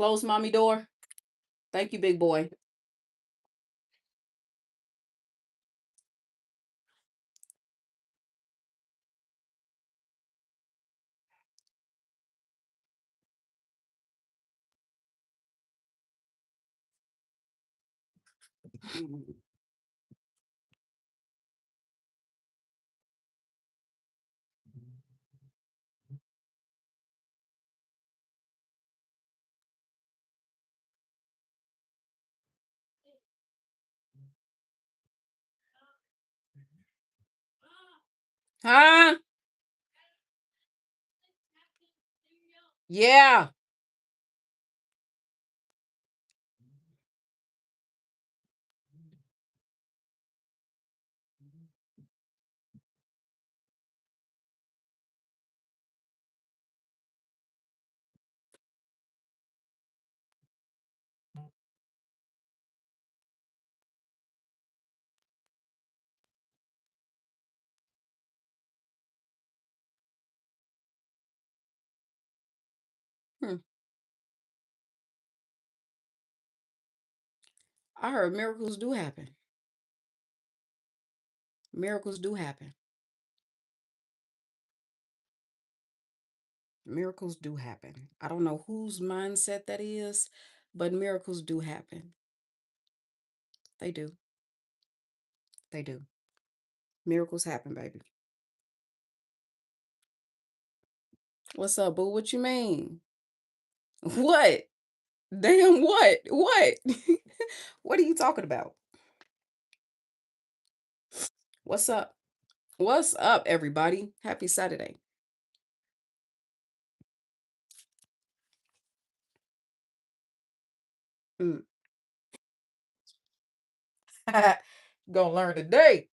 Close mommy door. Thank you, big boy. Huh? Yeah. Hmm. I heard miracles do happen. Miracles do happen. Miracles do happen. I don't know whose mindset that is, but miracles do happen. They do. They do. Miracles happen, baby. What's up, boo? What you mean? What? Damn, what? What? What are you talking about? What's up? What's up, everybody? Happy Saturday. Mm. Gonna learn today.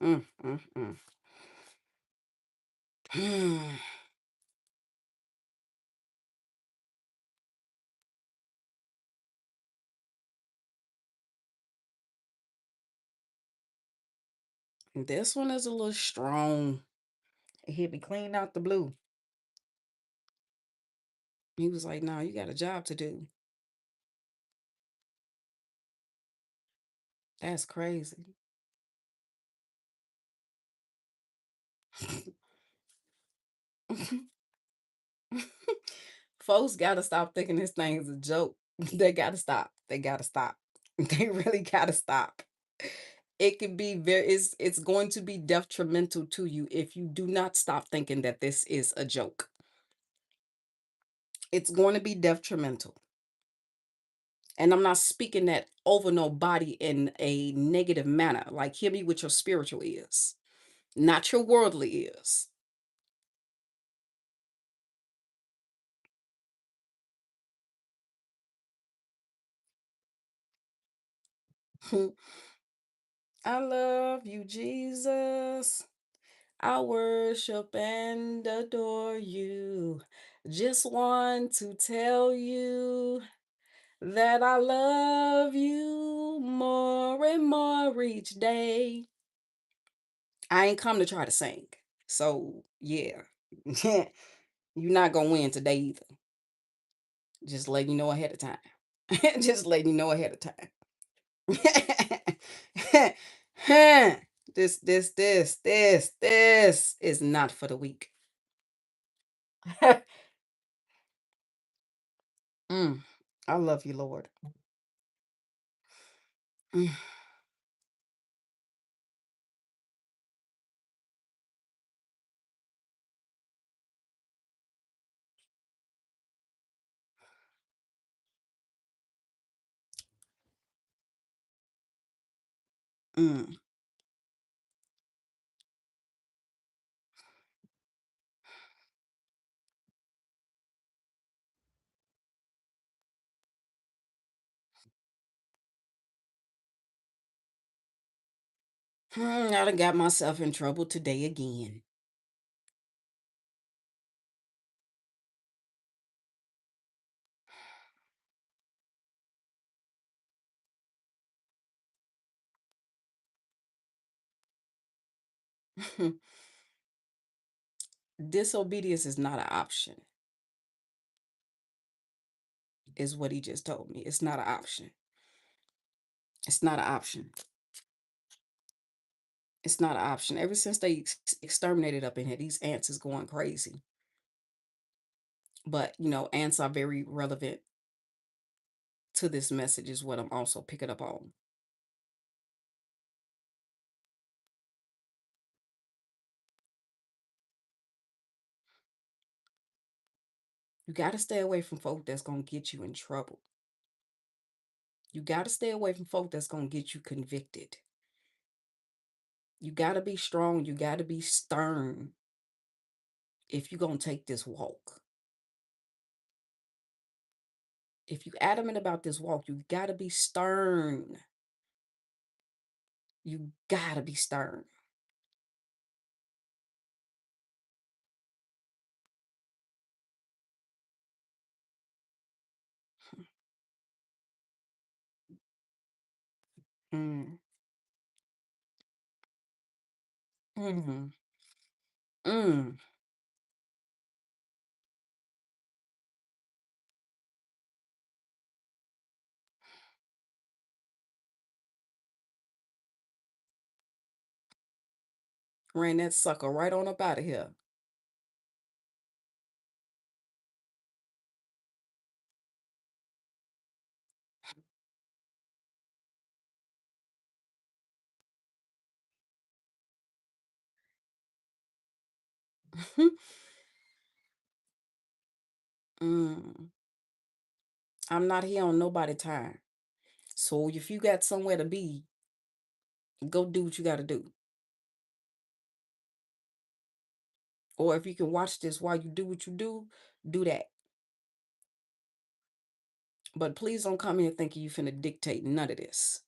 Mm, mm, mm. This one is a little strong. It hit me clean out the blue. He was like, "No, you got a job to do." That's crazy. Folks gotta stop thinking this thing is a joke. They gotta stop. They gotta stop. They really gotta stop. It can be it's going to be detrimental to you if you do not stop thinking that this is a joke. It's going to be detrimental. And I'm not speaking that over nobody in a negative manner. Like, hear me with your spiritual ears, not your worldly ears. I love you, Jesus. I worship and adore you. Just want to tell you that I love you more and more each day. I ain't come to try to sing. So, yeah. You're not going to win today either. Just letting you know ahead of time. Just letting you know ahead of time. This is not for the weak. Mm, I love you, Lord. Mm, mm. I done got myself in trouble today again. Disobedience is not an option, is what he just told me. It's not an option. It's not an option. It's not an option. Ever since they exterminated up in here, these ants is going crazy. But, ants are very relevant to this message, is what I'm also picking up on. You got to stay away from folk that's going to get you in trouble. You got to stay away from folk that's going to get you convicted. You got to be strong. You got to be stern if you're going to take this walk. If you adamant about this walk, you got to be stern. You got to be stern. Mm. Mm. Mm. Ran that sucker right on up out of here. Mm. I'm not here on nobody time. So if you got somewhere to be, go do what you got to do. Or if you can watch this while you do what you do that. But please don't come here thinking you finna dictate none of this.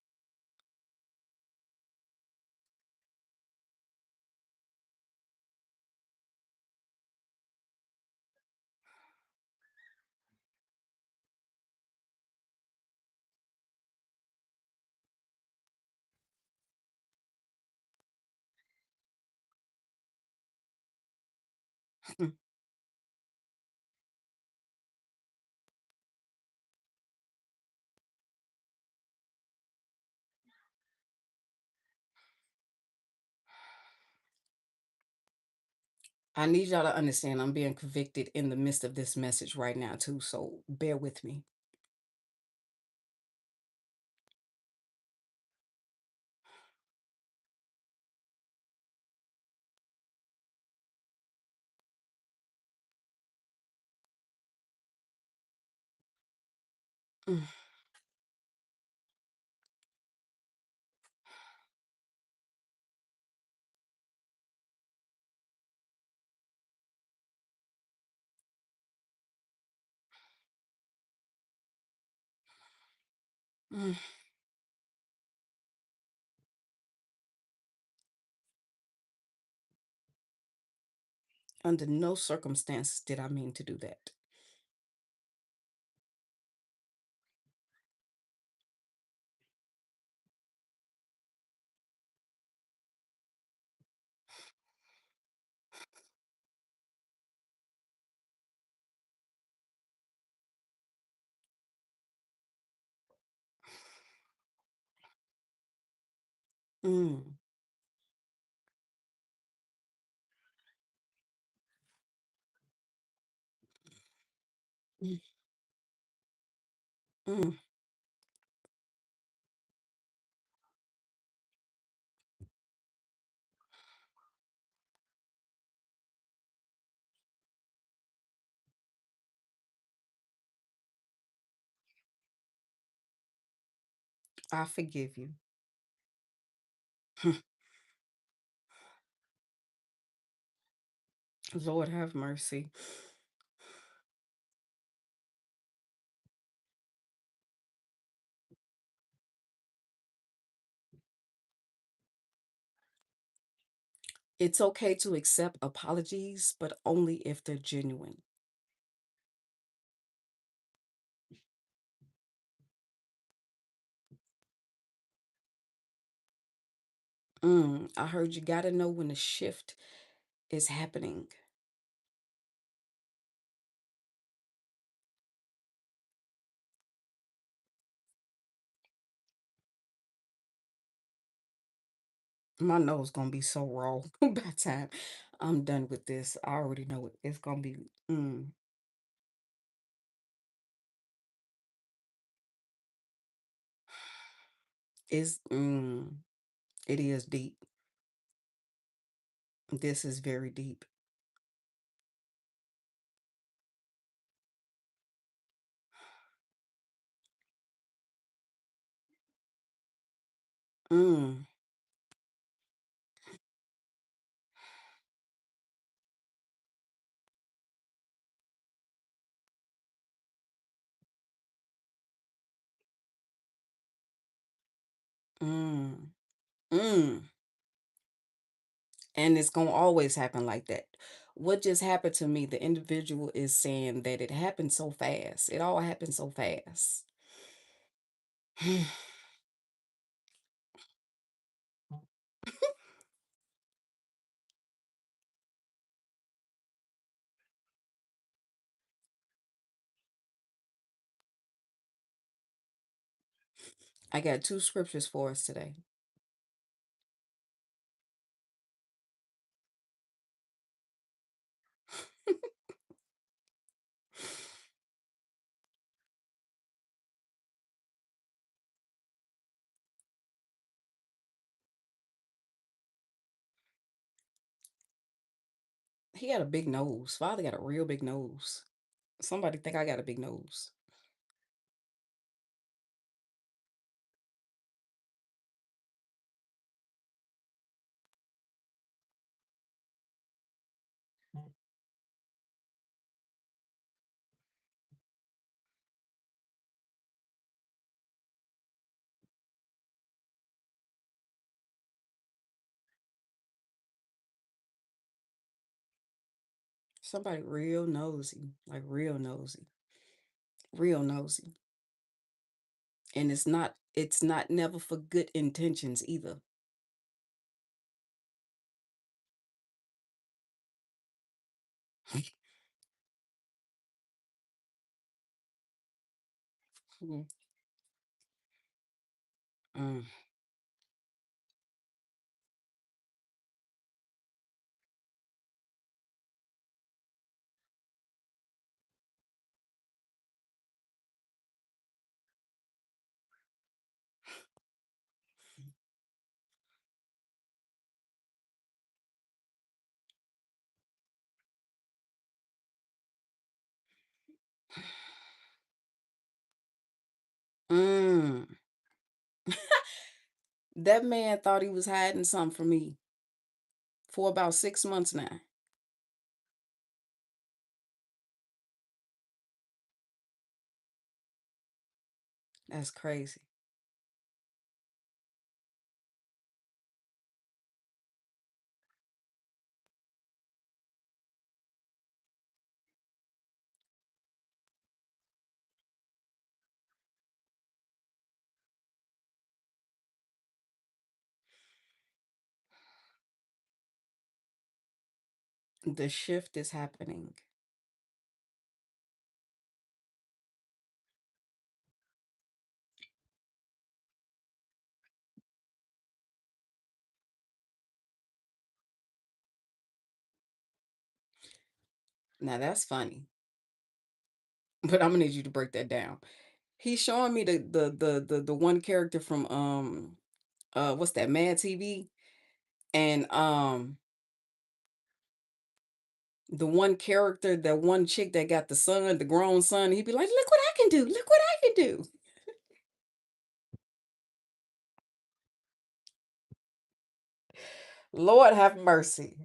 I need y'all to understand I'm being convicted in the midst of this message right now, too. So bear with me. Mm. Mm. Under no circumstances did I mean to do that. Mm. Mm. Mm. I forgive you. Lord have mercy. It's okay to accept apologies, but only if they're genuine. I heard you got to know when the shift is happening. My nose gonna be so raw by the time I'm done with this. I already know it. It's gonna be it's it is deep. This is very deep. Mm, mm, mm. And it's gonna always happen like that. What just happened to me, the individual is saying that it happened so fast. It all happened so fast. I got two scriptures for us today. He got a big nose. Father got a real big nose. Somebody think I got a big nose. Somebody real nosy, like real nosy. And it's not never for good intentions either. Mm, mm, mm. That man thought he was hiding something from me for about 6 months now. That's crazy. The shift is happening. Now that's funny, but I'm gonna need you to break that down. He's showing me the one character from what's that, Mad TV, and the one character, that one chick that got the son, the grown son. He'd be like, "Look what I can do! Look what I can do!" Lord have mercy.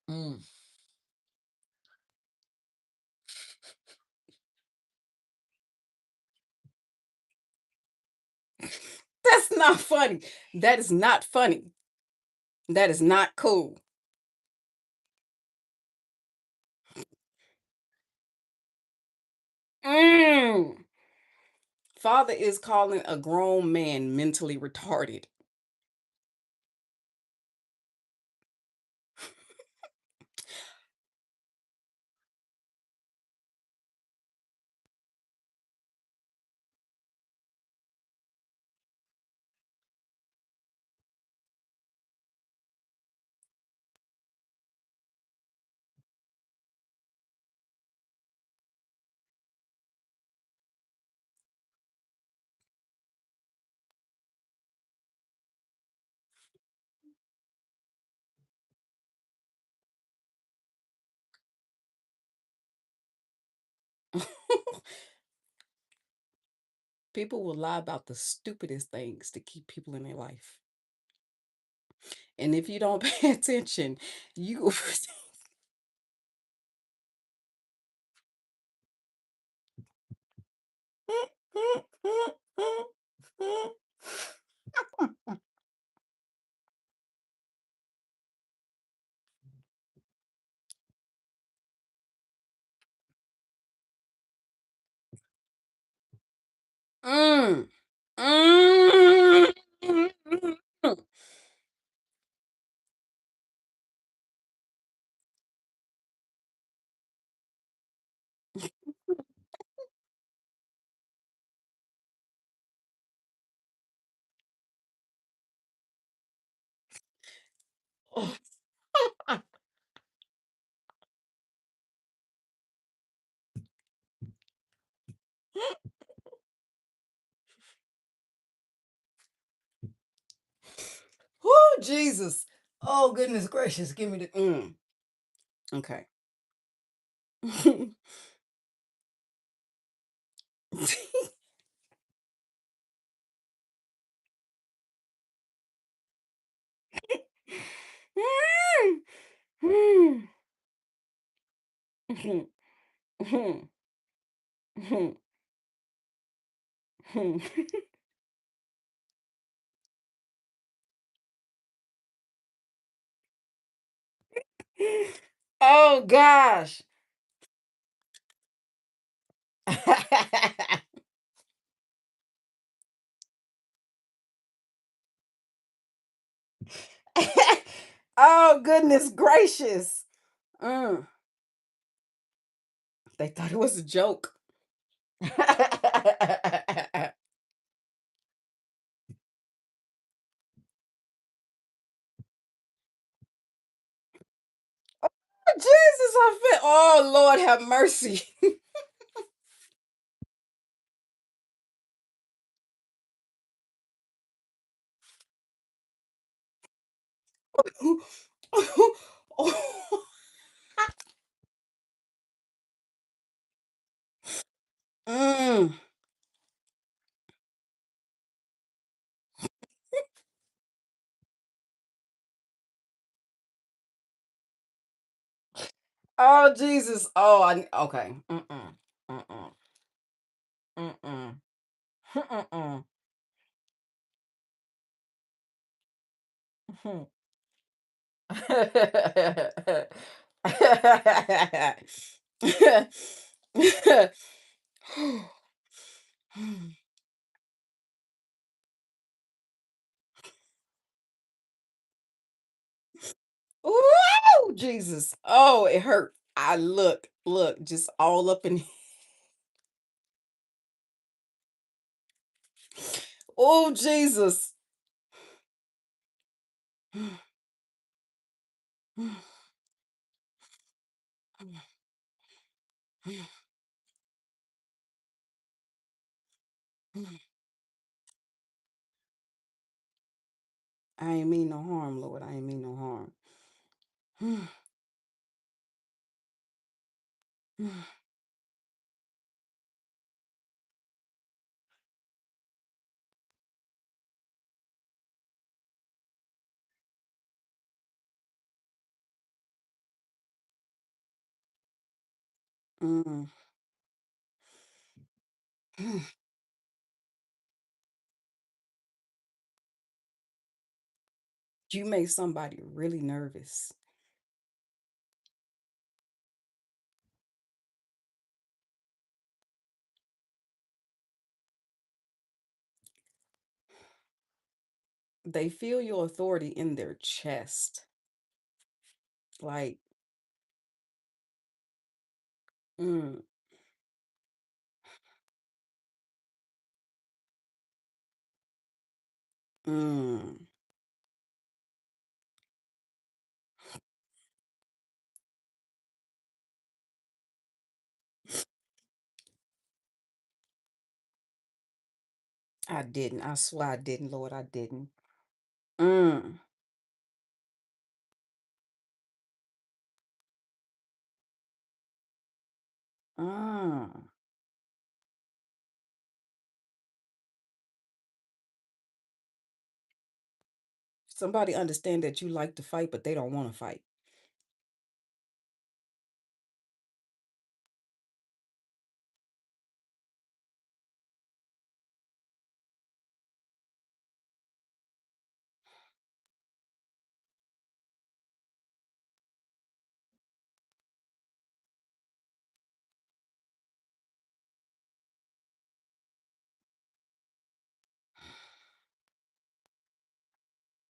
Mm. That's not funny. That is not funny. That is not cool. Mm. Father is calling a grown man mentally retarded. People will lie about the stupidest things to keep people in their life. And if you don't pay attention, you Mm. Mm. Oh, Jesus. Oh, goodness gracious. Give me the Okay. Oh gosh. Oh goodness gracious. Mm. They thought it was a joke. Jesus, I feel. Oh Lord, have mercy. Mm. Oh Jesus. Oh, okay. Mm-mm. Mm-mm. Mm-mm. Mm-mm. Mhm. Ooh, Jesus. Oh, it hurt. I look, just all up in. Oh, Jesus. I ain't mean no harm, Lord. I ain't mean no harm. Mm. You made somebody really nervous. They feel your authority in their chest. Like, mm, mm. I didn't. I swear I didn't, Lord. I didn't. Mm, mm. Somebody understand that you like to fight, but they don't want to fight.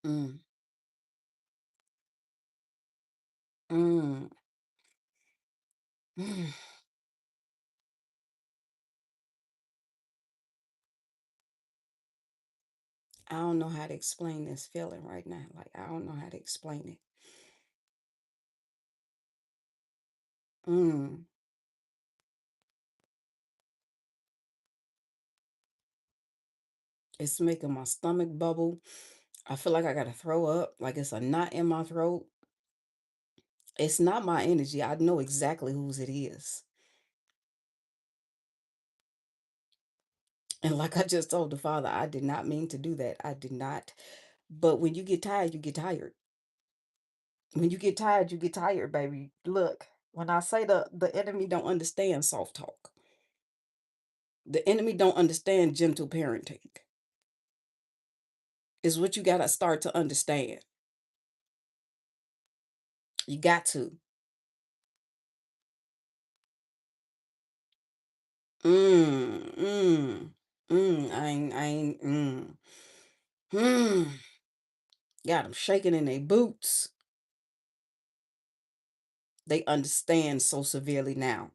Mm, mm, mm. I don't know how to explain this feeling right now. Like, I don't know how to explain it. Mm, it's making my stomach bubble. I feel like I gotta throw up, like it's a knot in my throat. It's not my energy. I know exactly whose it is. And like I just told the father, I did not mean to do that. I did not. But when you get tired, you get tired. When you get tired, you get tired, baby. Look, when I say the enemy don't understand soft talk. The enemy don't understand gentle parenting. Is what you gotta start to understand. You got to. Mm, mm, mm. Got them shaking in their boots. They understand so severely now.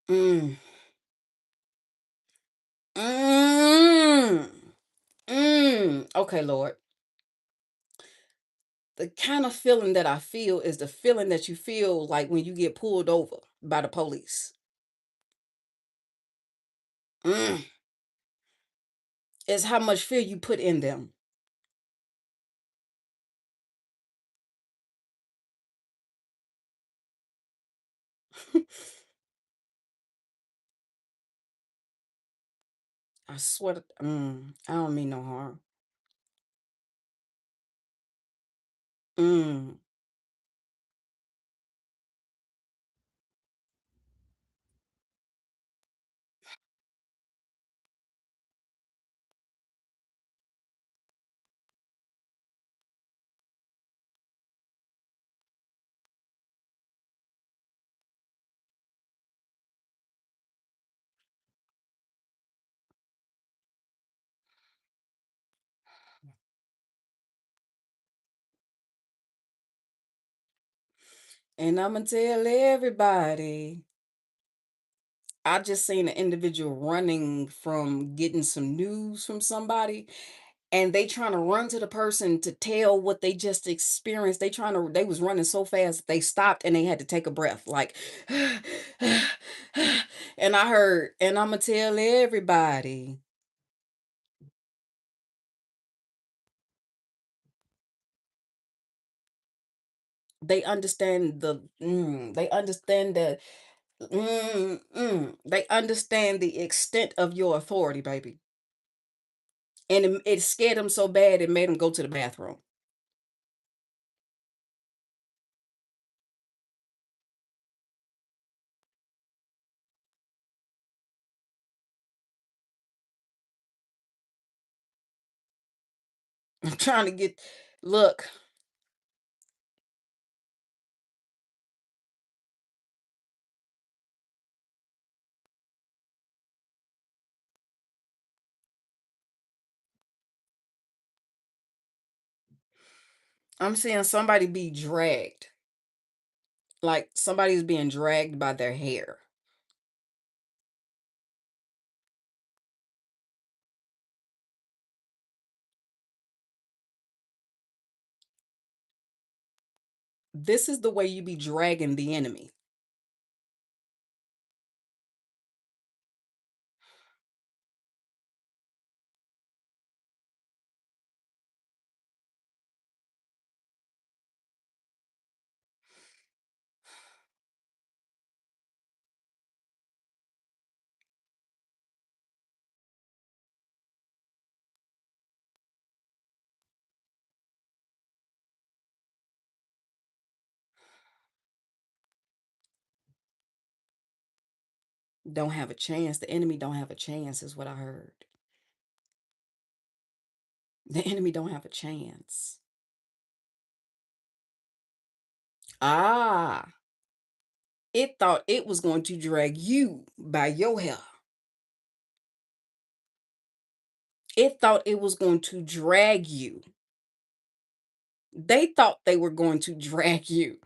Mm, mm, Okay, Lord. The kind of feeling that I feel is the feeling that you feel like when you get pulled over by the police. Mm, it's how much fear you put in them. I swear, I don't mean no harm. Mm. And I'm gonna tell everybody. I just seen an individual running from getting some news from somebody, and they trying to run to the person to tell what they just experienced. They was running so fast they stopped and they had to take a breath, like, and I heard, and I'm gonna tell everybody. They understand they understand they understand the extent of your authority, baby. And it scared them so bad it made them go to the bathroom. I'm trying to get look, I'm seeing somebody be dragged. Like somebody's being dragged by their hair. This is the way you be dragging the enemy. Don't have a chance. The enemy don't have a chance, is what I heard. The enemy don't have a chance. Ah, it thought it was going to drag you by your hair. It thought it was going to drag you. They thought they were going to drag you.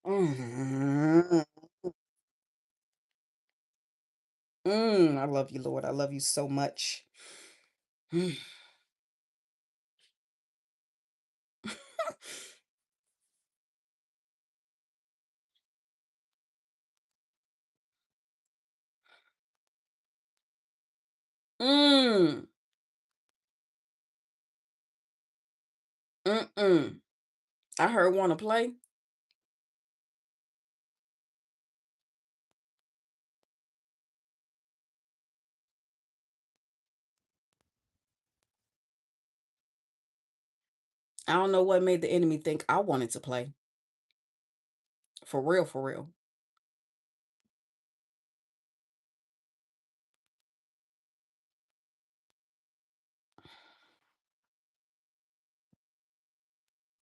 Mhm. I love you, Lord. I love you so much. Mm. Mm. Mm-mm. I heard wanna play. I don't know what made the enemy think I wanted to play. For real, for real.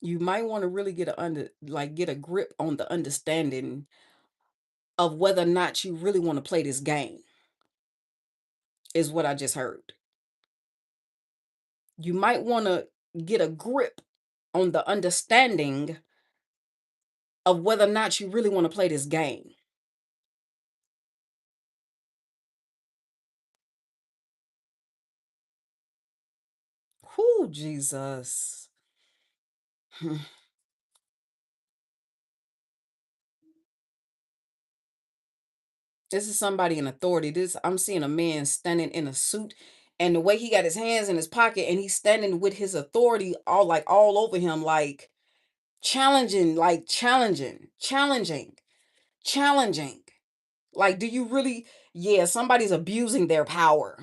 You might want to really get a grip on the understanding of whether or not you really want to play this game, is what I just heard. You might want to get a grip on the understanding of whether or not you really want to play this game. Whoo, Jesus. This is somebody in authority. This I'm seeing a man standing in a suit, and the way he got his hands in his pocket and he's standing with his authority all over him, like challenging, challenging. Like, do you really? Yeah, somebody's abusing their power.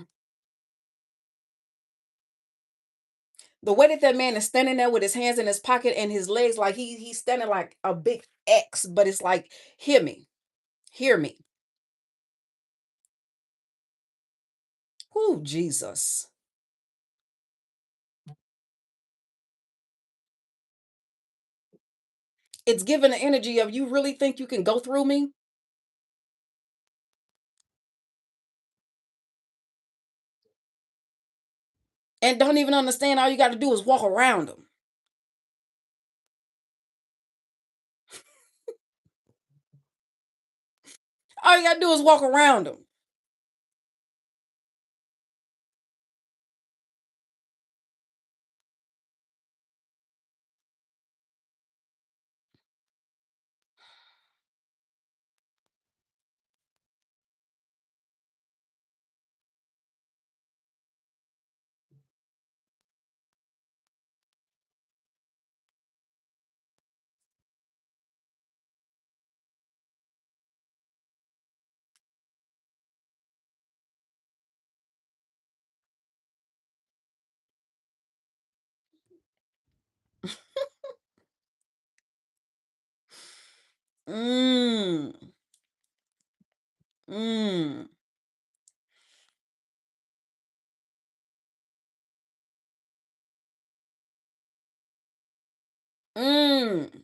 The way that that man is standing there with his hands in his pocket and his legs, like he's standing like a big X, but it's like, hear me. Whoo, Jesus. It's given the energy of, you really think you can go through me? And don't even understand, all you got to do is walk around them. All you got to do is walk around them. Mm, mm, mm.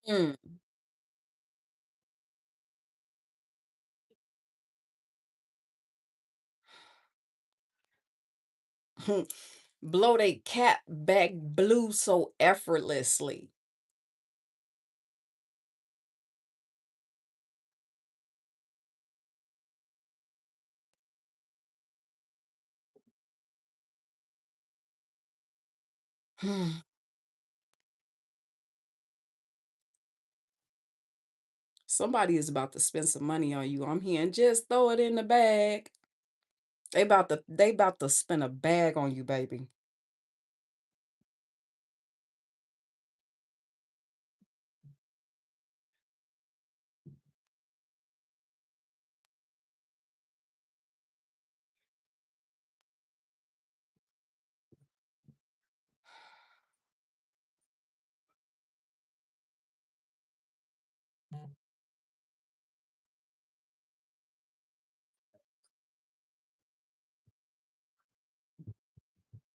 Mm. Blow they cap back blue so effortlessly. Somebody is about to spend some money on you. I'm hearing just throw it in the bag. They about to spend a bag on you, baby.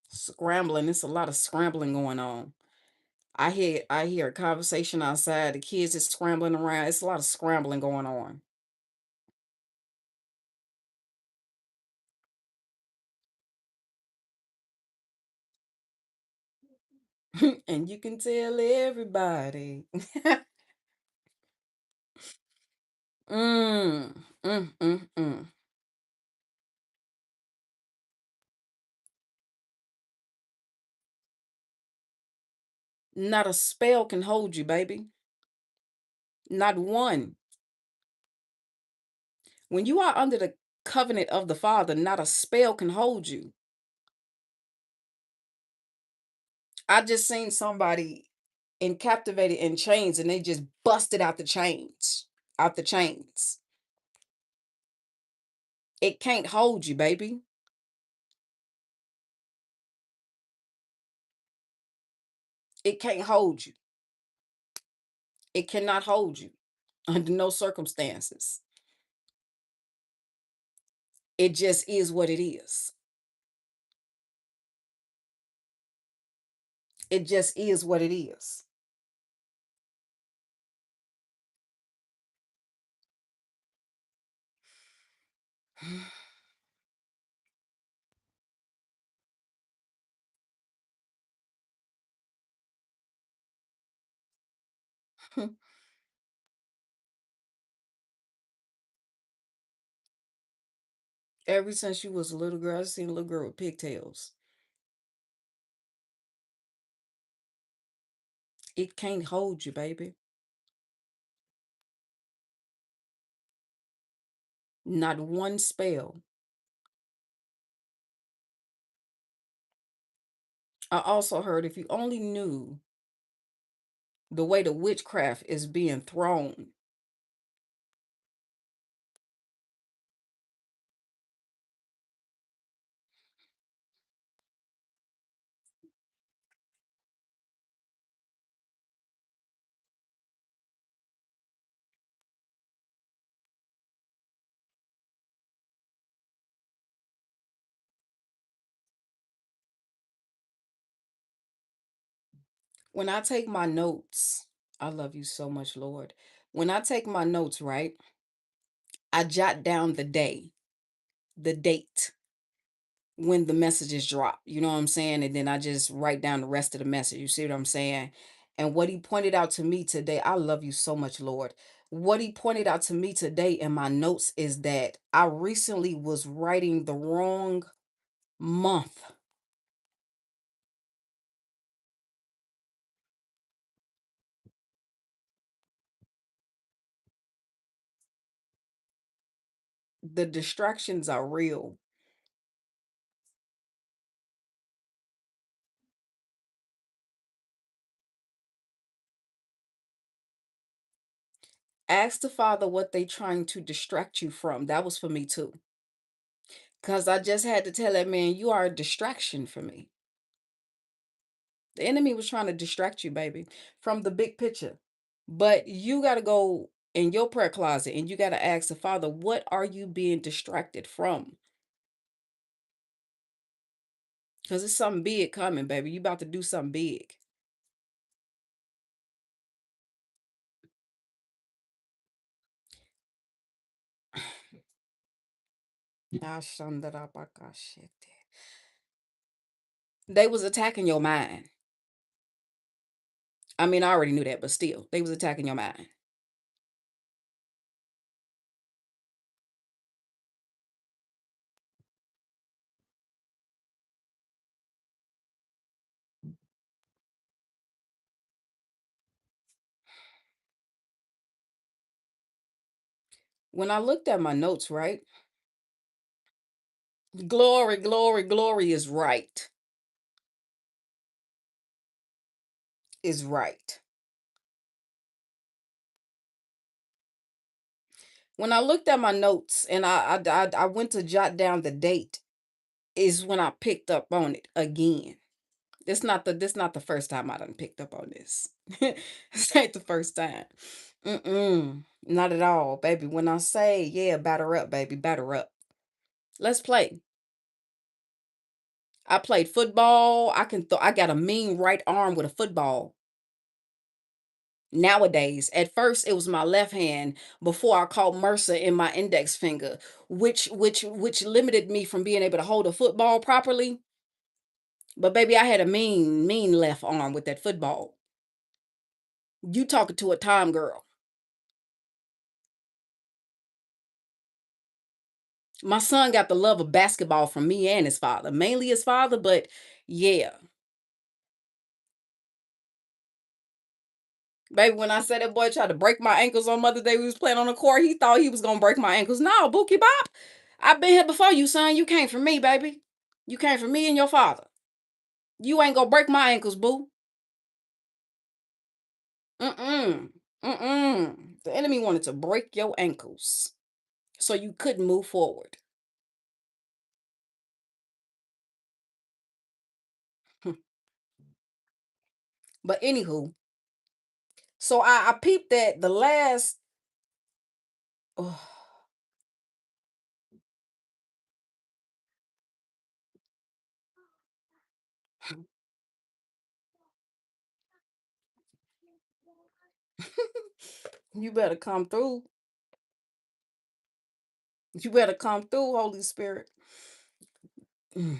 Scrambling. It's a lot of scrambling going on. I hear a conversation outside. The kids is scrambling around. It's a lot of scrambling going on. And you can tell everybody. Mm, mm. Not a spell can hold you, baby. Not one. When you are under the covenant of the Father, not a spell can hold you. I just seen somebody in captivated in chains and they just busted out the chains. Out the chains. It can't hold you, baby. It can't hold you. It cannot hold you under no circumstances. It just is what it is. It just is what it is. Ever since you was a little girl, I seen a little girl with pigtails. It can't hold you, baby. Not one spell. I also heard if you only knew the way the witchcraft is being thrown. When I take my notes, I love you so much, Lord. When I take my notes, right, I jot down the day, the date, when the messages drop. You know what I'm saying? And then I just write down the rest of the message. You see what I'm saying? And what he pointed out to me today, I love you so much, Lord. What he pointed out to me today in my notes is that I recently was writing the wrong month. The distractions are real. Ask the Father what they trying to distract you from. That was for me too. Because I just had to tell that man, you are a distraction for me. The enemy was trying to distract you, baby, from the big picture. But you got to go in your prayer closet and you got to ask the Father, what are you being distracted from? Because it's something big coming, baby. You about to do something big. Ashandarabakashete. They was attacking your mind. I mean, I already knew that, but still, they was attacking your mind. When I looked at my notes, right? Glory, glory, glory is right. Is right. When I looked at my notes and I went to jot down the date, is when I picked up on it again. This not the first time I done picked up on this. This ain't the first time. Mm-mm. Not at all, baby. When I say, yeah, batter up, baby, batter up. Let's play. I played football. I got a mean right arm with a football. Nowadays, at first it was my left hand before I caught Mercer in my index finger, which limited me from being able to hold a football properly. But baby, I had a mean left arm with that football. You talking to a time girl. My son got the love of basketball from me and his father, mainly his father, but yeah. Baby, when I said that boy tried to break my ankles on Mother's Day, we was playing on the court, he thought he was gonna break my ankles. No, Bookie Bop, I've been here before you, son. You came for me, baby. You came for me and your father. You ain't gonna break my ankles, boo. Mm-mm. Mm-mm. The enemy wanted to break your ankles so you couldn't move forward. But anywho, so I peeped that the last oh, you better come through. You better come through, Holy Spirit. Mm.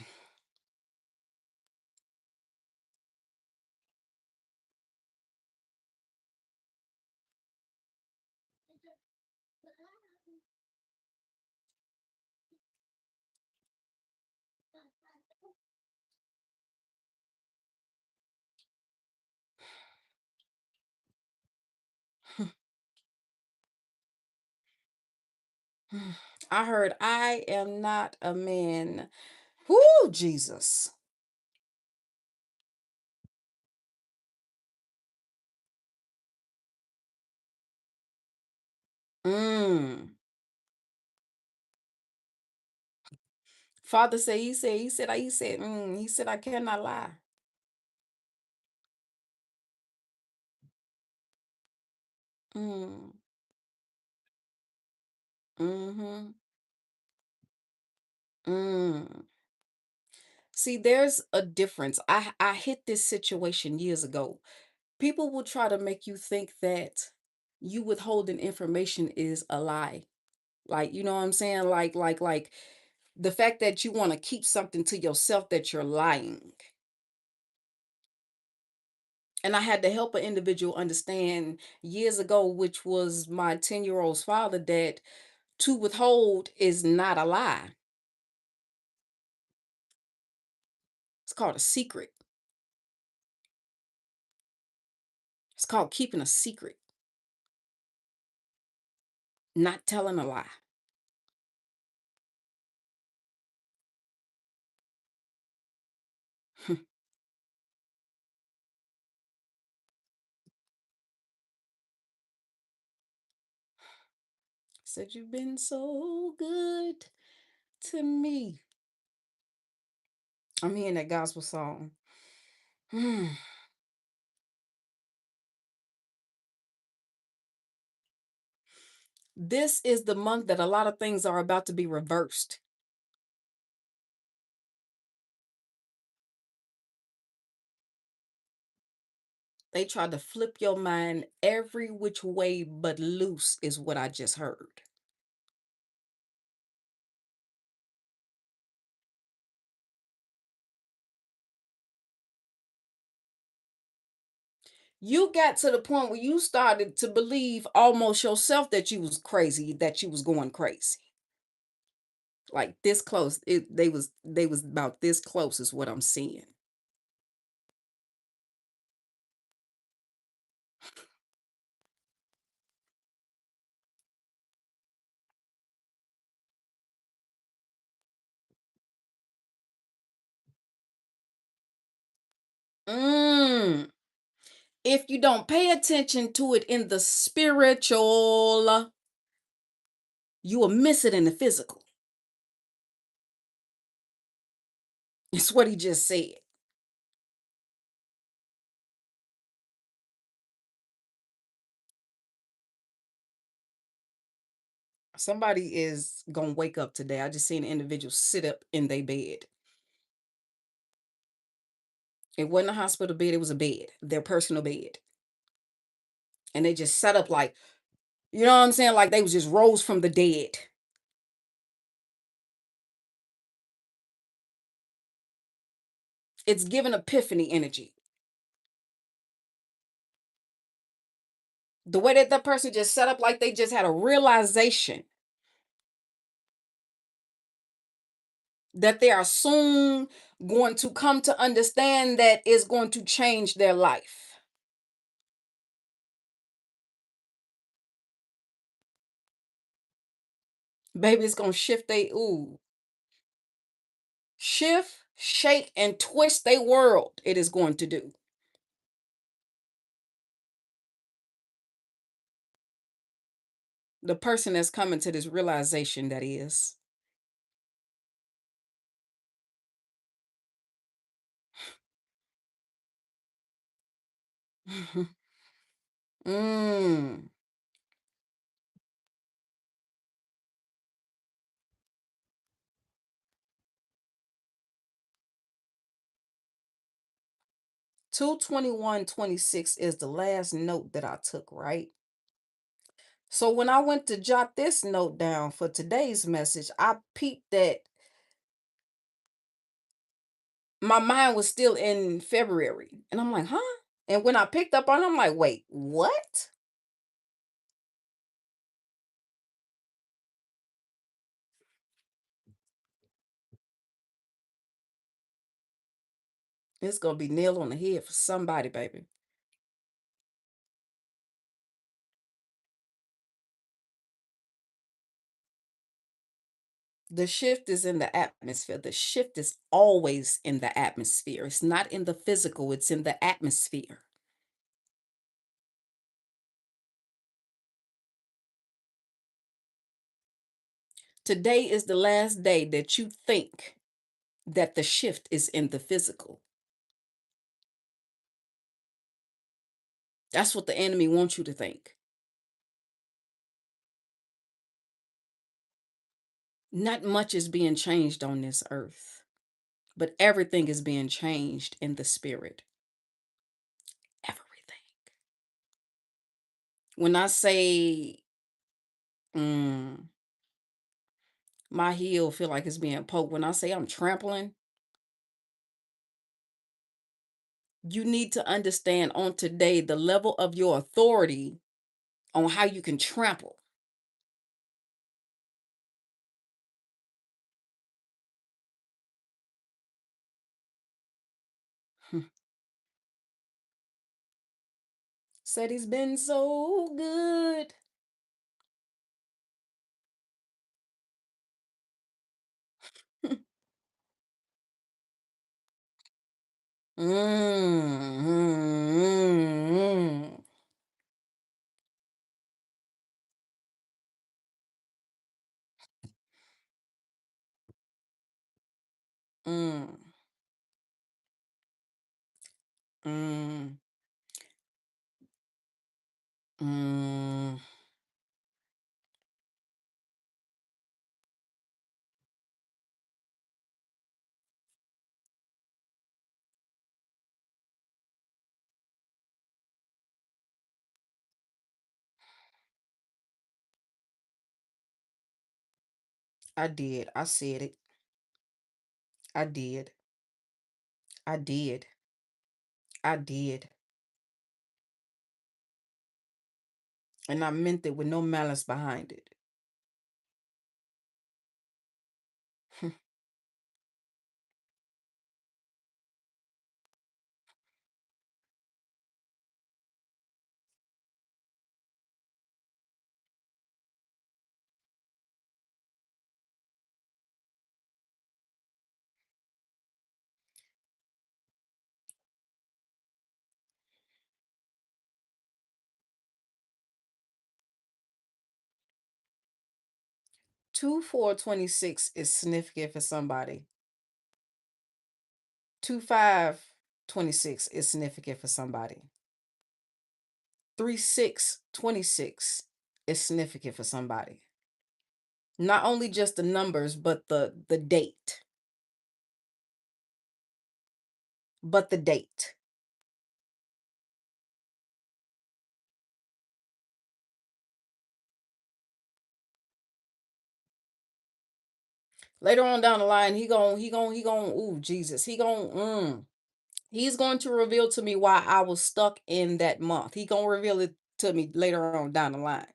I heard I am not a man. Whoo, Jesus. Mm. Father said, he said, I cannot lie. Mm. Mm-hmm. Mm. See, there's a difference. I hit this situation years ago. People will try to make you think that you withholding information is a lie. Like, you know what I'm saying? Like the fact that you want to keep something to yourself that you're lying. And I had to help an individual understand years ago, which was my 10-year-old's father, that to withhold is not a lie. It's called a secret. It's called keeping a secret, not telling a lie. Said you've been so good to me. I'm hearing that gospel song. This is the month that a lot of things are about to be reversed. They tried to flip your mind every which way but loose, is what I just heard. You got to the point where you started to believe almost yourself that you was crazy, that you was going crazy. Like this close. They was about this close is what I'm seeing. Mm. If you don't pay attention to it in the spiritual, you will miss it in the physical. It's what he just said. Somebody is gonna wake up today. I just seen an individual sit up in their bed. It wasn't a hospital bed, it was a bed, their personal bed. And they just sat up like, you know what I'm saying? Like they was just rose from the dead. It's giving epiphany energy. The way that that person just set up like they just had a realization that they are soon going to come to understand that is going to change their life. Baby, it's gonna shift they shift, shake, and twist their world. It is going to do. The person that's coming to this realization that is. mm. 22126 is the last note that I took, right? So when I went to jot this note down for today's message, I peeped that my mind was still in February. And I'm like, huh? And when I picked up on it, I'm like, wait, what? It's gonna be nail on the head for somebody, baby. The shift is in the atmosphere. The shift is always in the atmosphere. It's not in the physical, it's in the atmosphere. Today is the last day that you think that the shift is in the physical. That's what the enemy wants you to think. Not much is being changed on this earth, but everything is being changed in the spirit. Everything. When I say mm, my heel feel like it's being poked, when I say I'm trampling, you need to understand on today the level of your authority on how you can trample. Said he's been so good. Mm, mm, mm, mm. I did. I said it. I did. I did. I did. And I meant it with no malice behind it. 2426 is significant for somebody. 2526 is significant for somebody. 3626 is significant for somebody. Not only just the numbers, but the date. But the date. Later on down the line, he gon' ooh, Jesus. He's going to reveal to me why I was stuck in that month. He gonna reveal it to me later on down the line.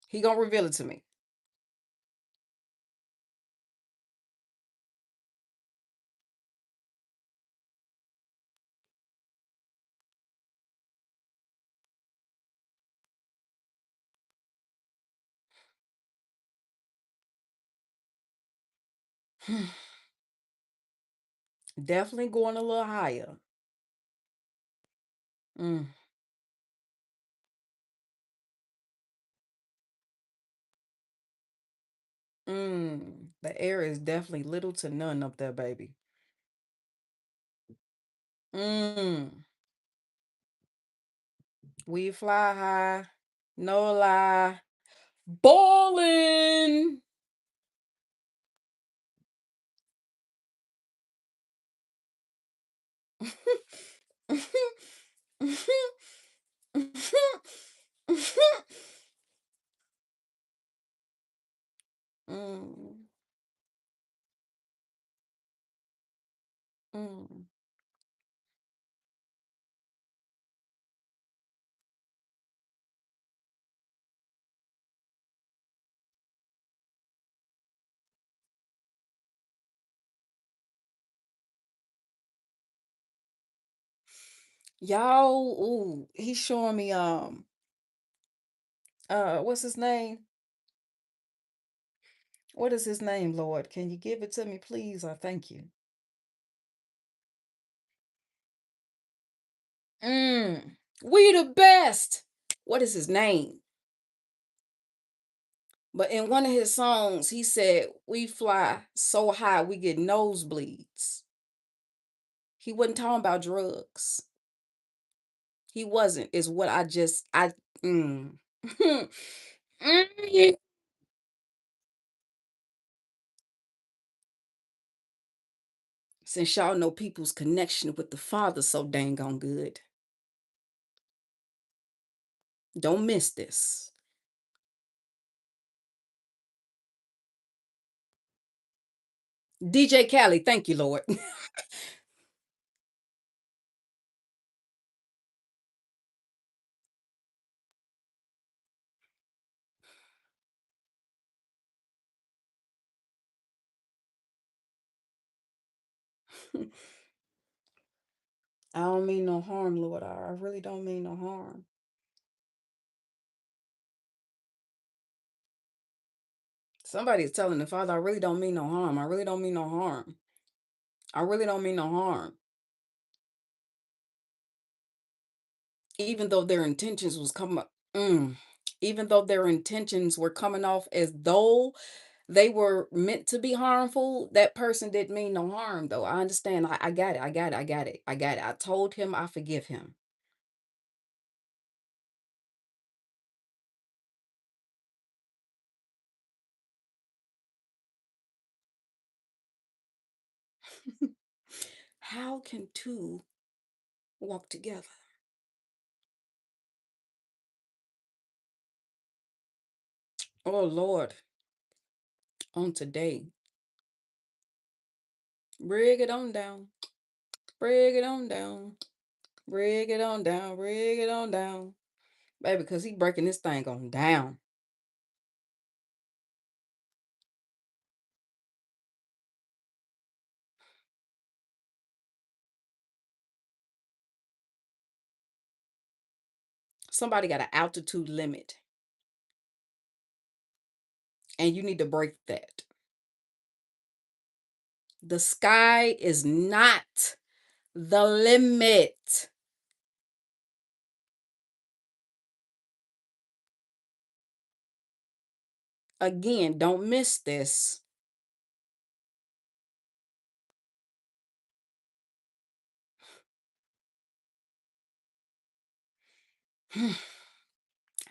He gonna reveal it to me. Definitely going a little higher. Mm, the air is definitely little to none up there, baby. Mm, we fly high, no lie. Ballin'. Mm, mm. Y'all, ooh, he's showing me what's his name? What is his name, Lord? Can you give it to me, please? I thank you. We the best. What is his name? But in one of his songs, he said, "We fly so high we get nosebleeds." He wasn't talking about drugs. He wasn't. Is what I mm. Mm. Since y'all know people's connection with the Father so dang on good, don't miss this. DJ Khaled, thank you, Lord. I don't mean no harm, Lord. I really don't mean no harm. Somebody is telling the Father, I really don't mean no harm. I really don't mean no harm. I really don't mean no harm. Even though their intentions was coming even though their intentions were coming off as though they were meant to be harmful, that person didn't mean no harm though. I understand. I got it. I got it. I got it. I got it. I told him I forgive him. How can two walk together? Oh Lord, on today. Bring it on down. Bring it on down. Bring it on down. Bring it on down. Baby, because he breaking this thing on down. Somebody got an altitude limit, and you need to break that. The sky is not the limit. Again, don't miss this.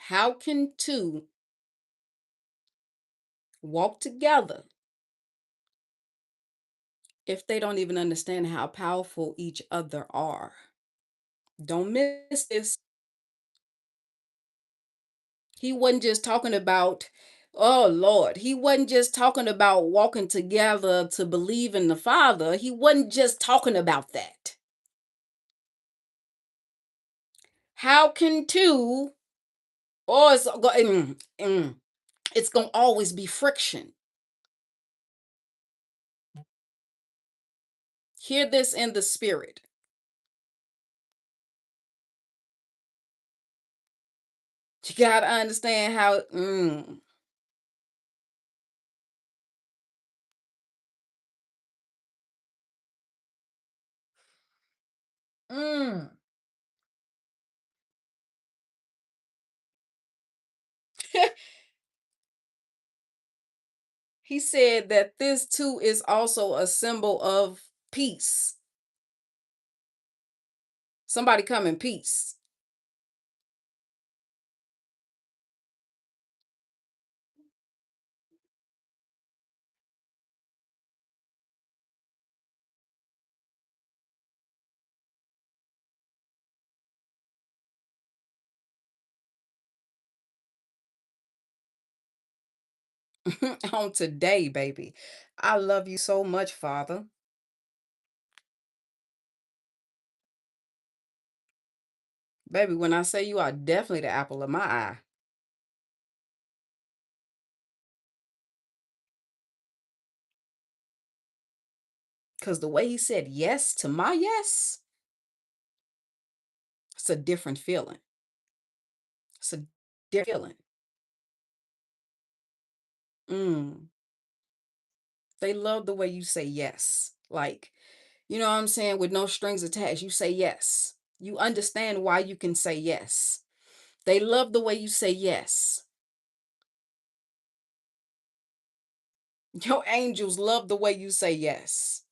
How can two walk together if they don't even understand how powerful each other are? Don't miss this. He wasn't just talking about, oh Lord, he wasn't just talking about walking together to believe in the Father. He wasn't just talking about that. How can two, or it's going to always be friction. Hear this in the spirit. You got to understand how, mm. He said that this too is also a symbol of peace. Somebody come in peace. On today, baby. I love you so much, Father. Baby, when I say you are definitely the apple of my eye. Because the way he said yes to my yes, it's a different feeling. It's a different feeling. Mm. They love the way you say yes. Like, you know what I'm saying? With no strings attached, you say yes. You understand why you can say yes. They love the way you say yes. Your angels love the way you say yes.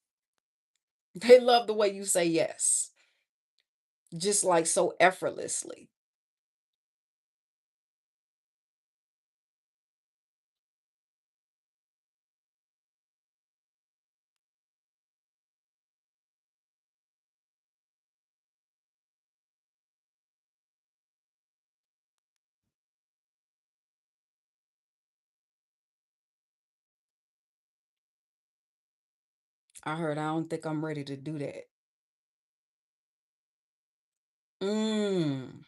They love the way you say yes. Just like so effortlessly. I heard I don't think I'm ready to do that. Mm.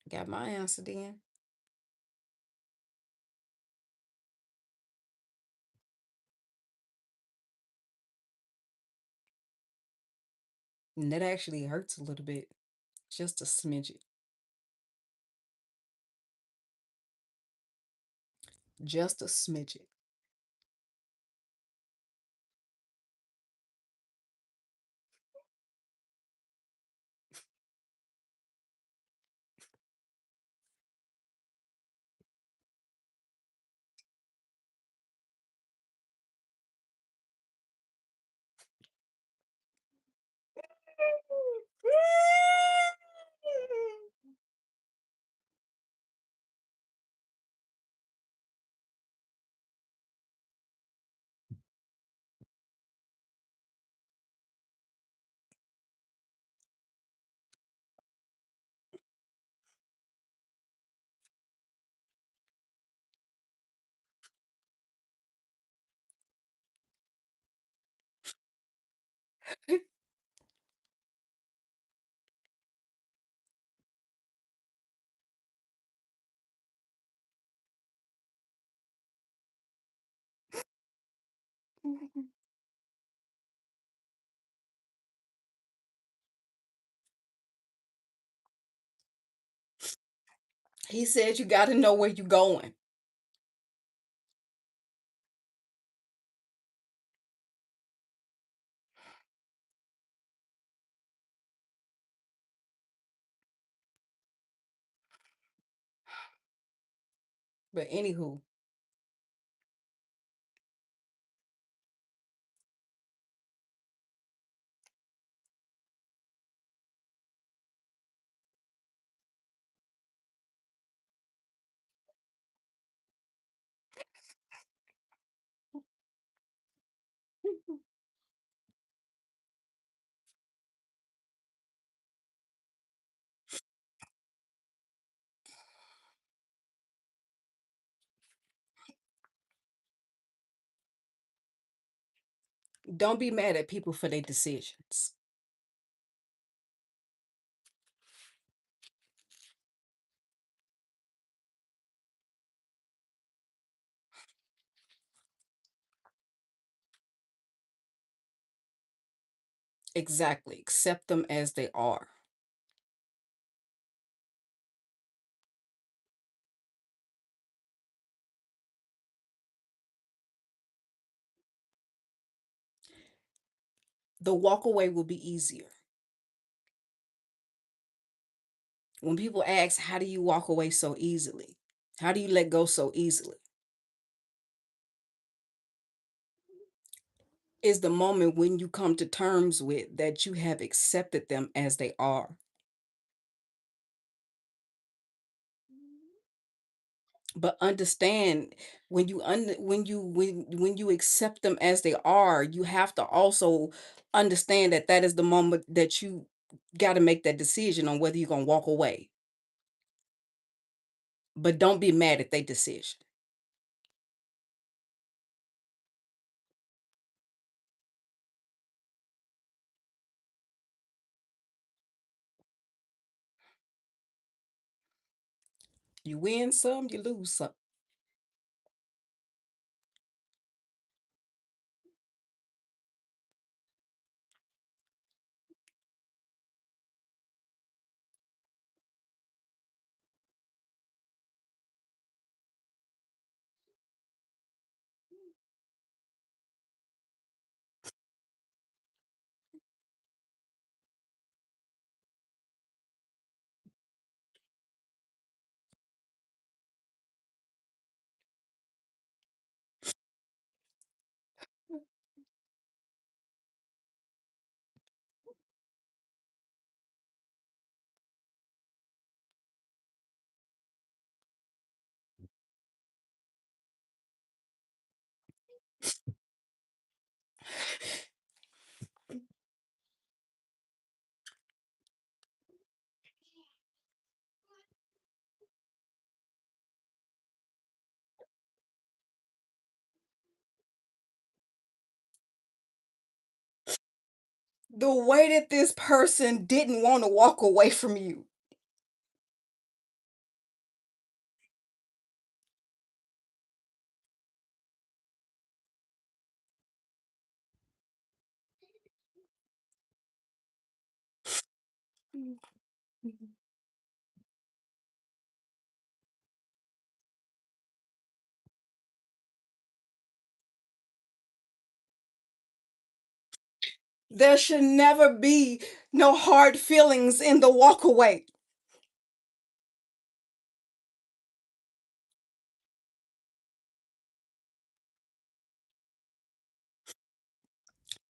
Got my answer then. And that actually hurts a little bit. Just a smidget. Just a smidget. He said you got to know where you're going. But anywho, Don't be mad at people for their decisions. Exactly. Accept them as they are. The walk away will be easier. When people ask, how do you walk away so easily? How do you let go so easily? Is the moment when you come to terms with that you have accepted them as they are. But understand when you accept them as they are, you have to also understand that that is the moment that you got to make that decision on whether you're going to walk away. But don't be mad at their decision. You win some, you lose some. The way that this person didn't want to walk away from you. There should never be no hard feelings in the walk away.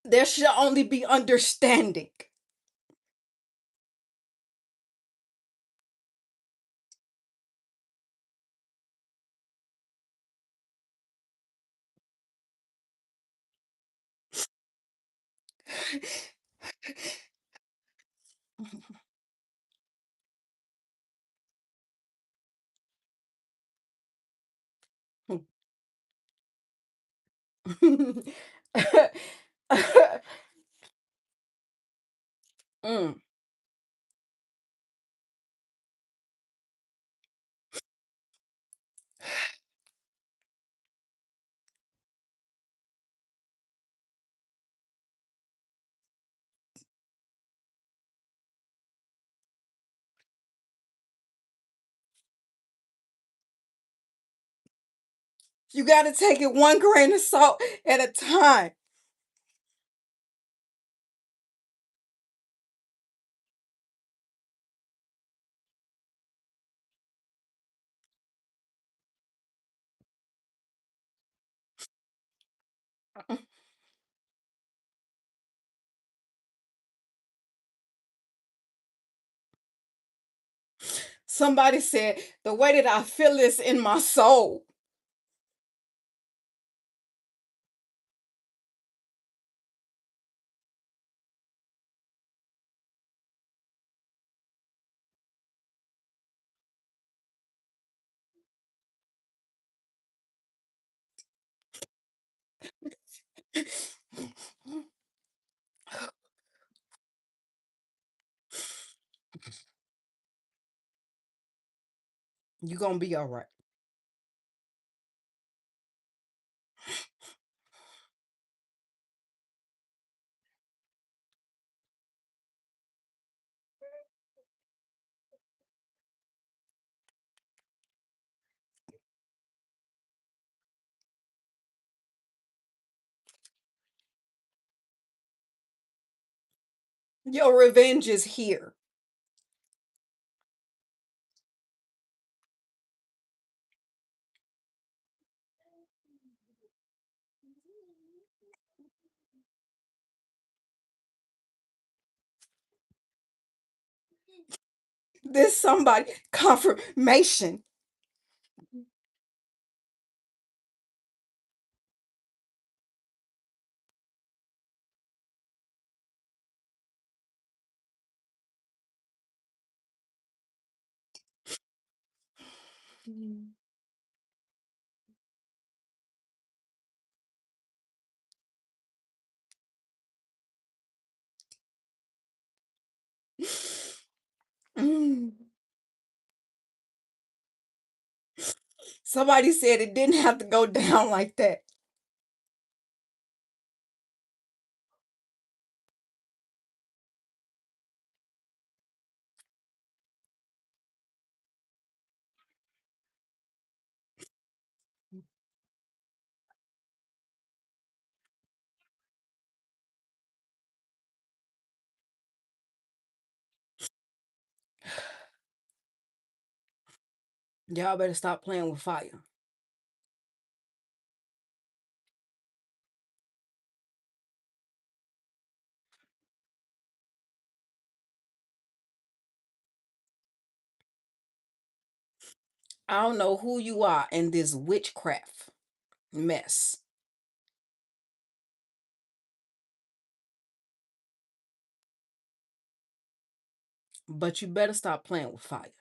There should only be understanding. Mm. You got to take it one grain of salt at a time. Somebody said, the way that I feel this in my soul. You gonna be all right. Your revenge is here. This somebody confirmation. Mm. Somebody said it didn't have to go down like that. Y'all better stop playing with fire. I don't know who you are in this witchcraft mess, but you better stop playing with fire.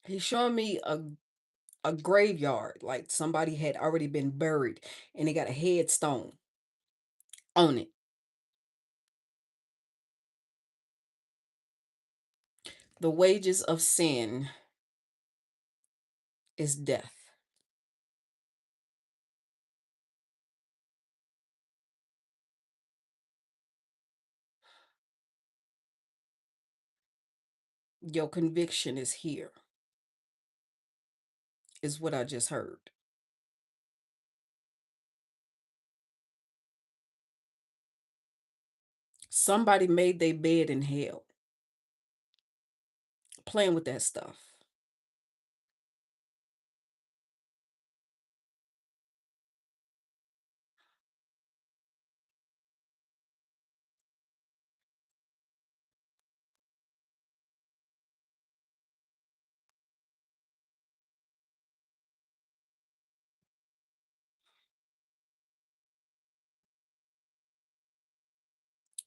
He's showing me a graveyard, like somebody had already been buried and they got a headstone on it. The wages of sin is death. Your conviction is here, is what I just heard. Somebody made their bed in hell playing with that stuff.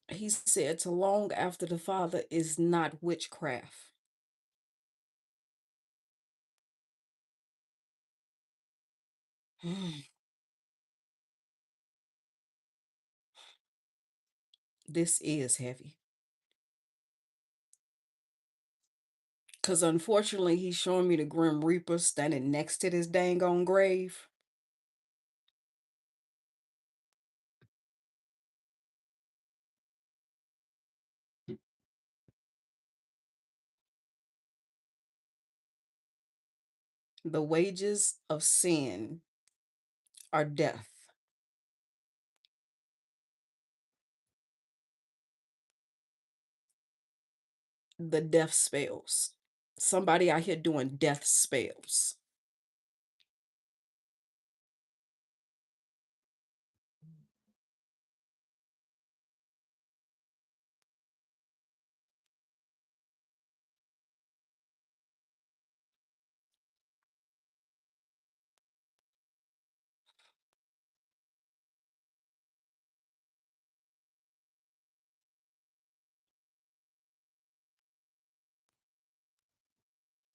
He said to long after the Father is not witchcraft. This is heavy. Because unfortunately, he's showing me the Grim Reaper standing next to this dang on grave. The wages of sin are death. The death spells. Somebody out here doing death spells.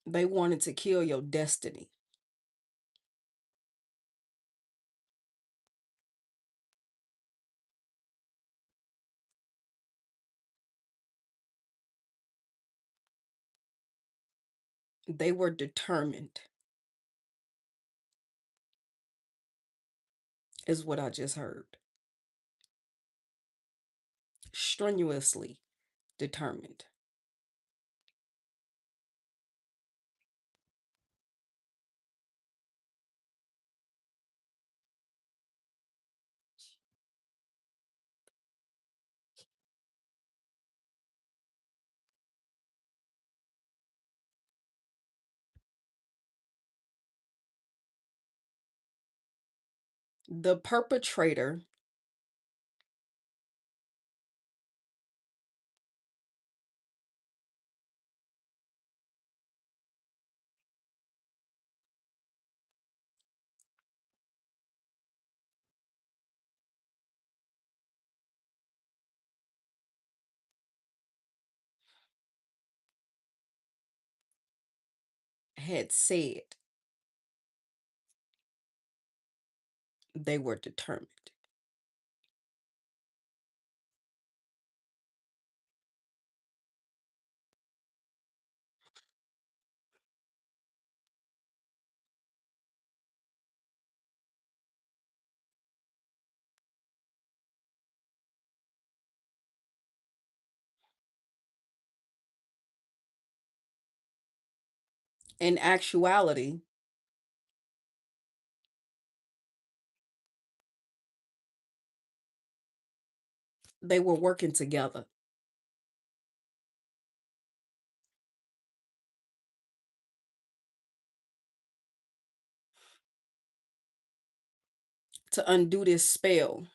They wanted to kill your destiny. They were determined, is what I just heard. Strenuously determined. The perpetrator had said they were determined. In actuality, they were working together to undo this spell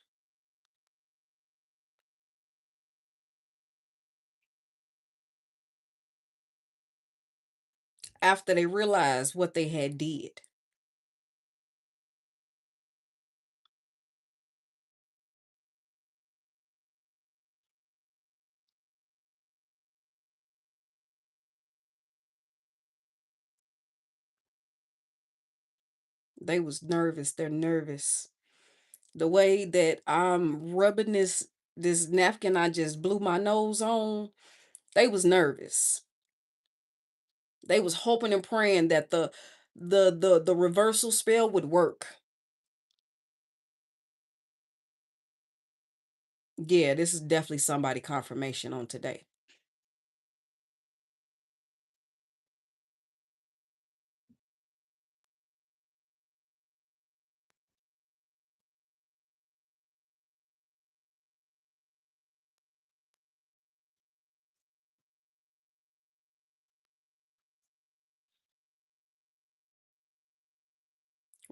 after they realized what they had did. They was nervous. They're nervous. The way that I'm rubbing this napkin I just blew my nose on, they was nervous. They was hoping and praying that the reversal spell would work. Yeah, this is definitely somebody confirmation on today.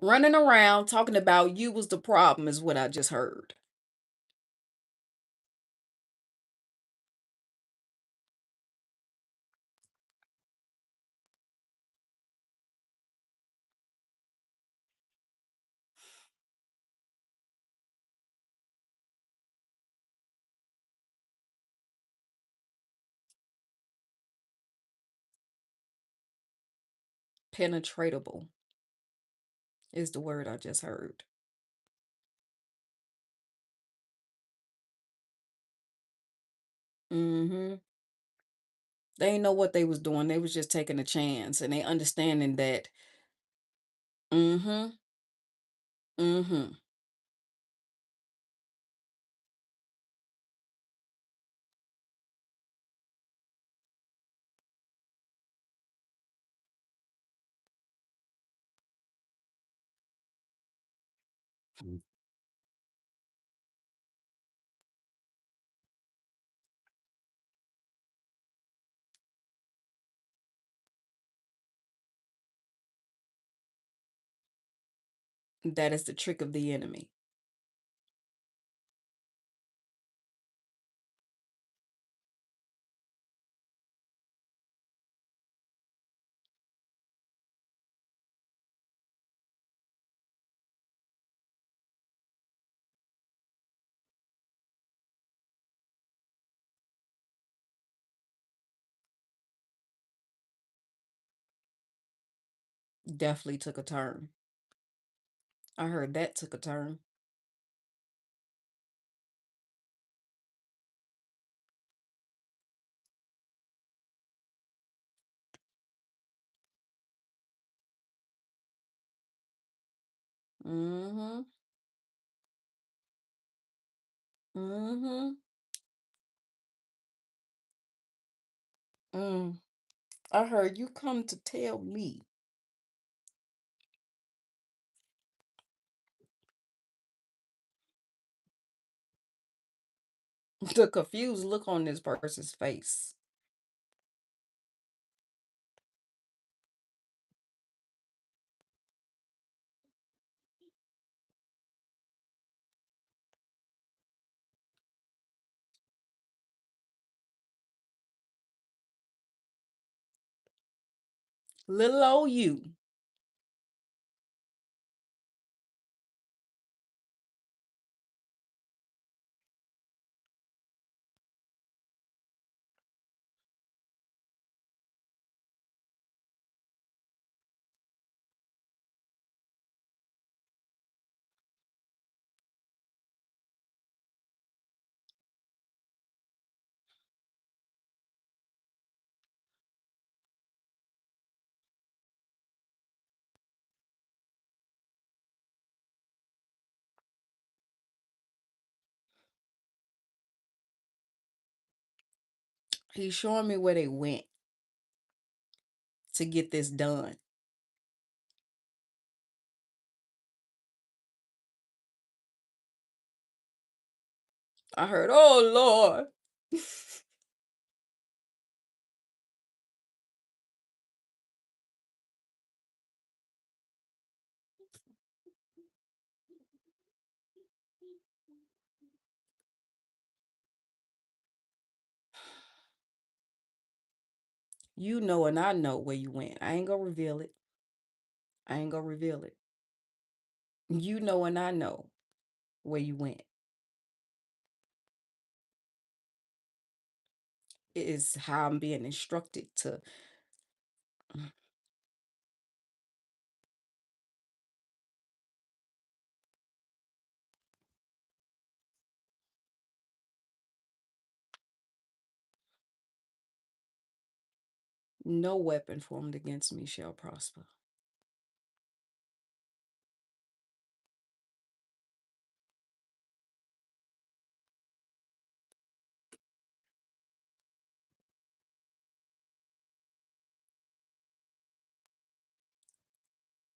Running around talking about you was the problem is what I just heard. Penetratable is the word I just heard. Mm-hmm. They ain't know what they was doing. They was just taking a chance and they understanding that. Mm-hmm. Mm-hmm. That is the trick of the enemy. Definitely took a turn. I heard that took a turn. Mm-hmm. Mm-hmm. Mm. I heard you come to tell me. The confused look on this person's face. Little old you. He's showing me where they went to get this done. I heard, oh Lord. You know, and I know where you went. I ain't gonna reveal it. I ain't gonna reveal it. You know, and I know where you went. It is how I'm being instructed to. No weapon formed against me shall prosper.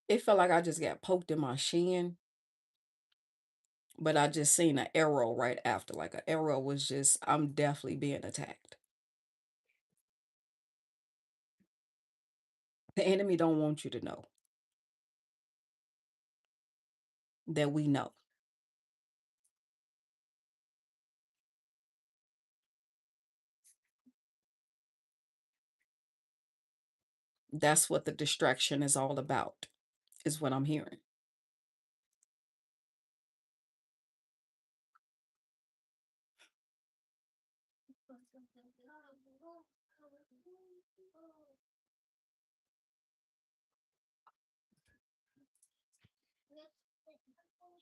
It felt like I just got poked in my shin, but I just seen an arrow right after. Like an arrow was just, I'm definitely being attacked. The enemy don't want you to know that we know. That's what the distraction is all about, is what I'm hearing.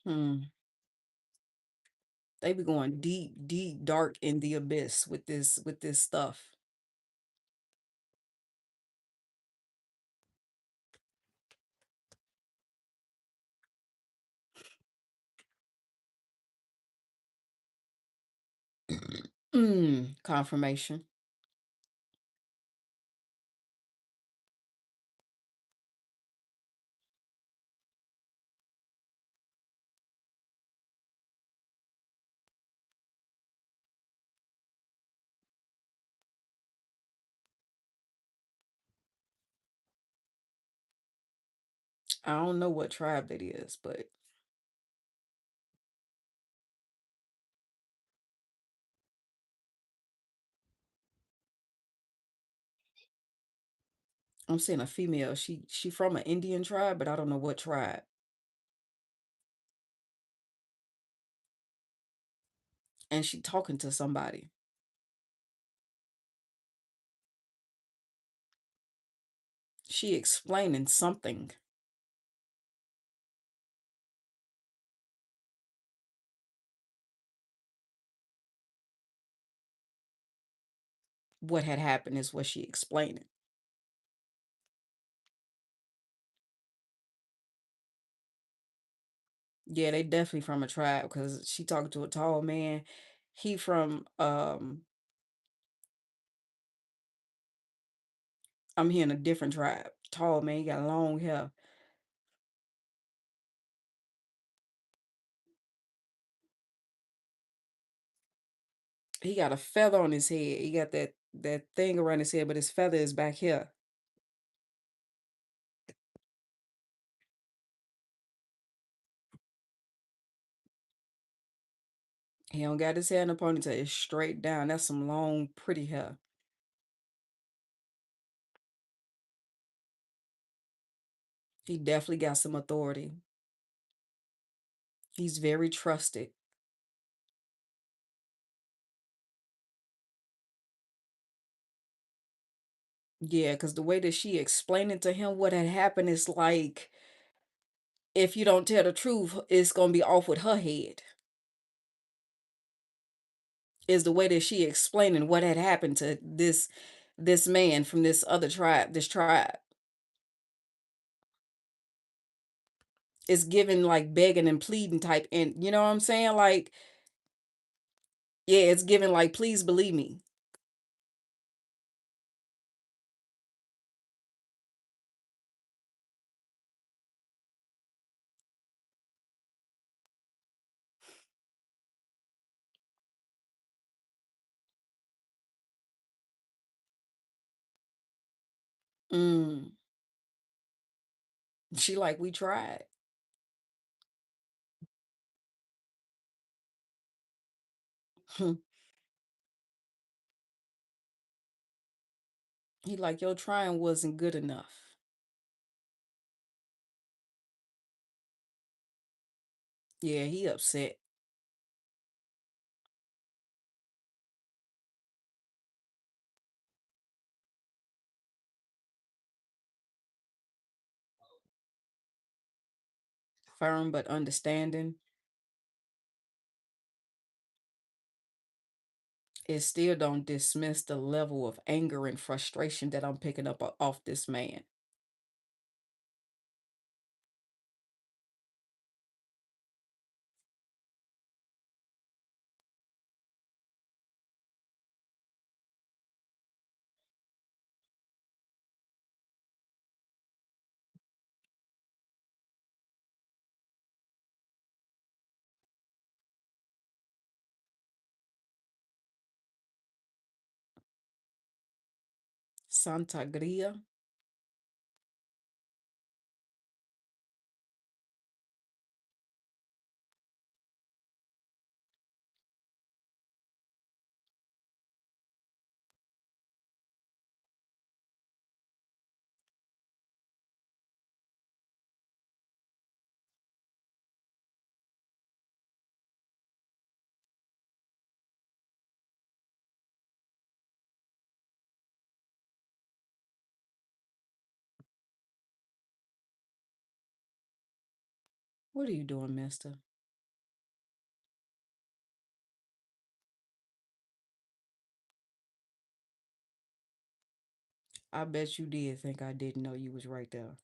Hmm. They be going deep, deep, dark in the abyss with this stuff. Confirmation. I don't know what tribe that is, but I'm seeing a female. She from an Indian tribe, but I don't know what tribe. And she talking to somebody. She explaining something. what had happened is what she explaining. Yeah, they definitely from a tribe because she talking to a tall man. He from I'm hearing a different tribe. Tall man, he got long hair. He got a feather on his head. He got that thing around his head, but his feather is back here. He don't got his hair in a ponytail. It's straight down. That's some long, pretty hair. He definitely got some authority. He's very trusted. Yeah, because the way that she explained it to him, what had happened is like, if you don't tell the truth, it's gonna be off with her head. Is the way that she explaining what had happened to this man from this other tribe, this tribe. It's giving like begging and pleading type, and you know what I'm saying? Like, yeah, it's giving like, please believe me. Mm. She like, we tried. He like, your trying wasn't good enough. Yeah, he upset. Firm but understanding. It still don't dismiss the level of anger and frustration that I'm picking up off this man. Santa Gria. What are you doing, mister? I bet you did think I didn't know you was right there.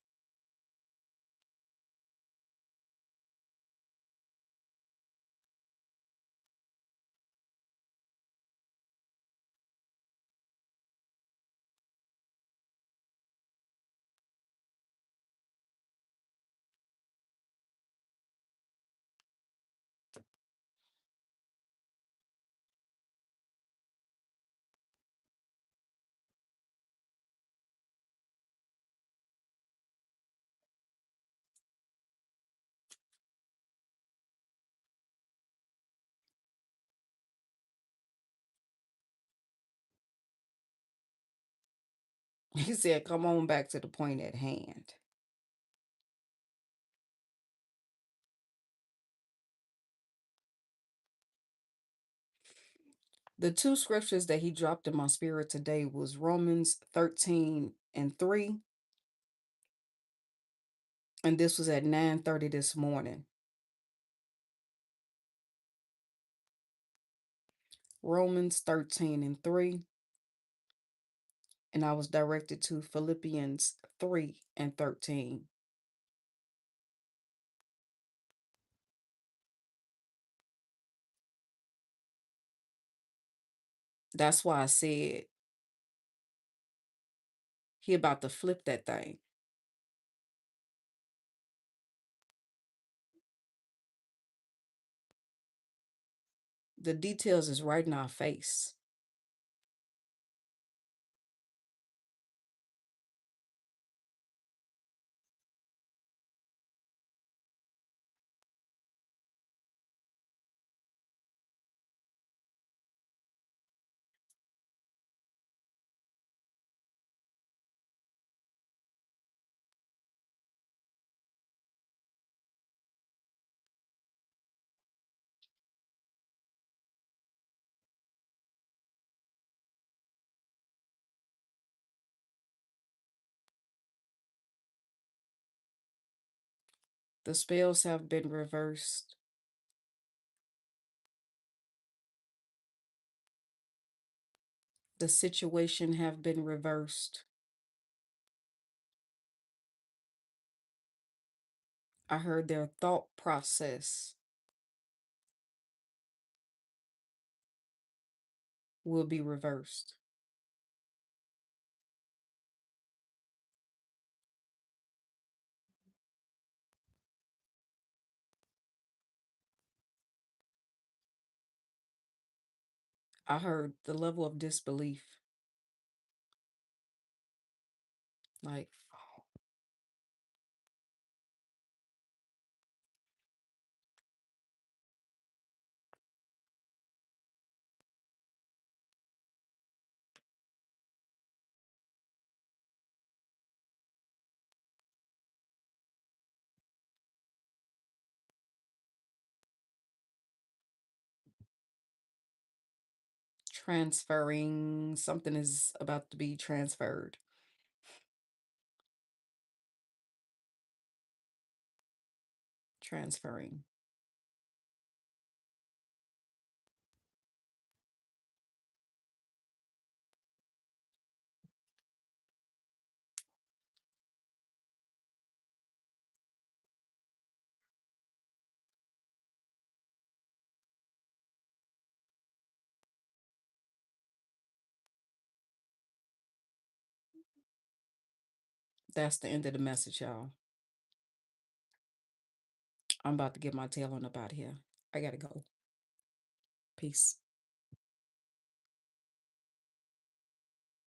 He said, come on back to the point at hand. The two scriptures that he dropped in my spirit today was Romans 13 and 3. And this was at 9:30 this morning. Romans 13 and 3. and I was directed to Philippians 3 and 13. That's why I said he about to flip that thing. The details is right in our face. The spells have been reversed. The situation have been reversed. I heard their thought process will be reversed. I heard the level of disbelief, like transferring. Something is about to be transferred. Transferring. That's the end of the message, y'all. I'm about to get my tail on up out of here. I gotta go. Peace.